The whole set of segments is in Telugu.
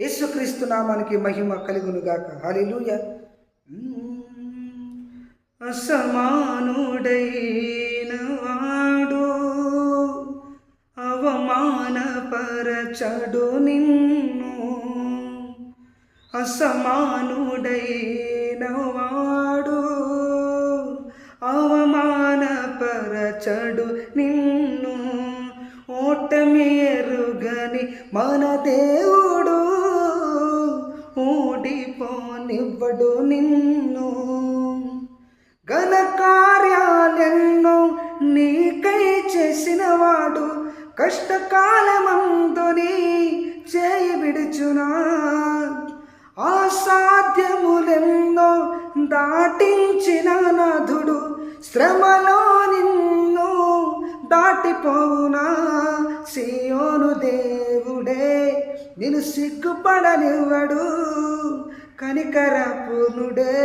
యేసుక్రీస్తు నామానికి మహిమ కలుగునుగాక. హల్లెలూయా. అసమానుడైన వాడు అవమానపరచడు నిన్ను. అసమానుడైన వాడు అవమానపరచడు నిన్ను. ఓటమి ఎరుగని మన దేవుడు ఓడిపోనివ్వడు నిన్ను. ఘన కార్యాలెన్నో నీకై చేసినవాడు కష్టకాలమందుని చేయి విడుచునా. అసాధ్యములెన్నో దాటించిన నాథుడు శ్రమలో నిన్ను దాటిపోవునా. సియోను దేవుడే నిన్ను సిగ్గుపడనివ్వడు. కనికరపూర్ణుడే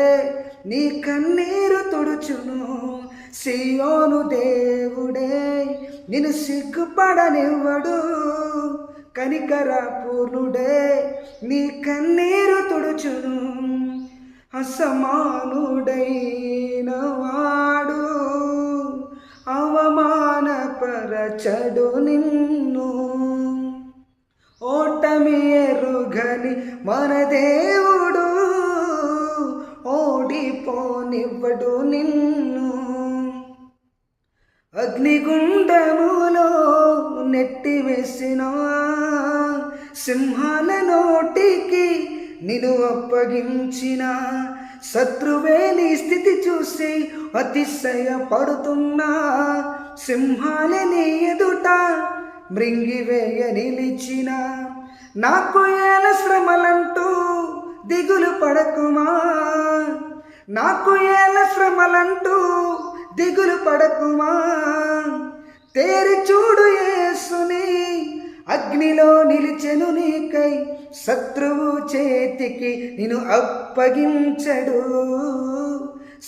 నీ కన్నీరు తుడుచును. సియోను దేవుడే నిన్ను సిగ్గుపడనివ్వడు. కనికరపూర్ణుడే నీ కన్నీరు తుడుచును. అసమానుడైన వాడు అవమానపరచడు నిన్ను. ఓటమి ఎరుగని మన దేవుడు ఓడిపోనివ్వడు నిన్ను. అగ్నిగుండములో నెట్టివేసిన సింహాల నోటికి నిన్ను అప్పగించిన శత్రువే నీ స్థితి చూసి అతిశయపడుతున్నా. సింహాల నీ ఎదుట మృంగివేయ నిలిచిన నాకు ఏల శ్రమలంటూ దిగులు పడకుమా. నాకు ఏల శ్రమలంటూ దిగులు పడకుమా. తేరి చూడు యేసుని అగ్నిలో నిలిచెను నీకై. శత్రువు చేతికి నిన్ను అప్పగించడు.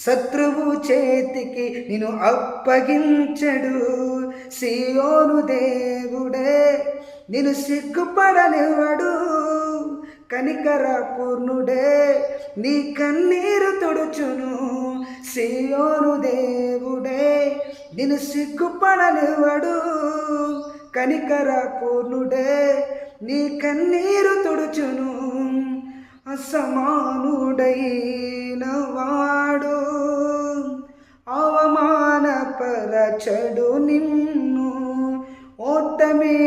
శత్రువు చేతికి నిన్ను అప్పగించడు. సియోను దేవుడే నిన్ను సిగ్గుపడనివ్వడు. కనికరపూర్ణుడే నీ కన్నీరు తుడుచును. సియోను దేవుడే నిన్ను సిగ్గుపడనివ్వడు. కనికరపూర్ణుడే నీ కన్నీరు తుడుచును. అసమానుడైన వాడు అవమానపరచడు నిన్ను. ఓటమి